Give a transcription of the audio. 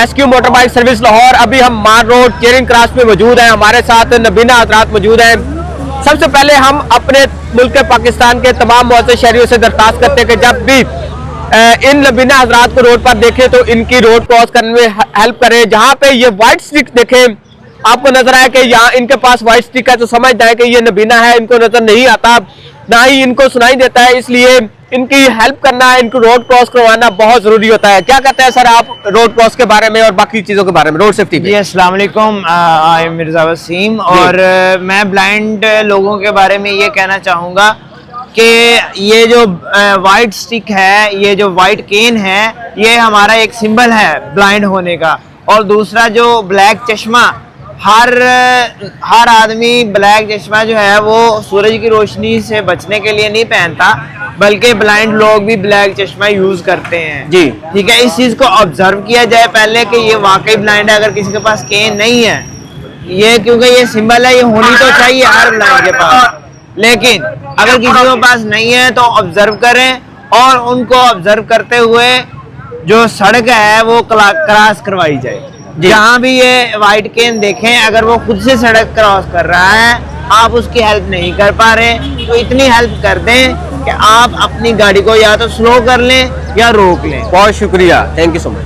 Rescue motor bike service Lahore. अभी हम मार रोड चेरिंग क्रॉस पे मौजूद हैं। हमारे साथ नबीना हजरात मौजूद हैं। सबसे पहले हम अपने मुल्क पाकिस्तान के तमाम मुअज़्ज़ज़ शहरियों से दरख्वास्त करते हैं कि जब भी इन नबीना हजरात को रोड पर देखें तो इनकी रोड क्रॉस करने में हेल्प करें। जहाँ पे ये वाइट स्टिक देखें, आपको नजर आए कि यहाँ इनके पास वाइट स्टिक है तो समझ जाए कि ये नबीना है, इनको नजर नहीं आता, ना ही इनको सुनाई देता है, इसलिए इनकी हेल्प करना, इनको रोड क्रॉस करवाना बहुत जरूरी होता है। क्या कहते हैं सर आप रोड क्रॉस के बारे में और बाकी चीजों के बारे में, रोड सेफ्टी? जी अस्सलाम वालेकुम, आई एम मिर्जा वसीम और मैं ब्लाइंड लोगों के बारे में ये कहना चाहूँगा कि ये जो वाइट स्टिक है, ये जो वाइट केन है, ये हमारा एक सिंबल है ब्लाइंड होने का। और दूसरा जो ब्लैक चश्मा, हर आदमी ब्लैक चश्मा जो है वो सूरज की रोशनी से बचने के लिए नहीं पहनता, बल्कि ब्लाइंड लोग भी ब्लैक चश्मा यूज करते हैं जी। ठीक है, इस चीज को ऑब्जर्व किया जाए पहले कि ये वाकई ब्लाइंड है। अगर किसी के पास केन नहीं है, ये क्योंकि ये सिंबल है, ये होनी तो चाहिए हर ब्लाइंड के पास, लेकिन अगर किसी के पास नहीं है तो ऑब्जर्व करें और उनको ऑब्जर्व करते हुए जो सड़क है वो क्रॉस करवाई जाए। जहाँ भी ये वाइट केन देखें, अगर वो खुद से सड़क क्रॉस कर रहा है, आप उसकी हेल्प नहीं कर पा रहे, तो इतनी हेल्प कर दें कि आप अपनी गाड़ी को या तो स्लो कर लें या रोक लें। बहुत शुक्रिया, थैंक यू सो मच।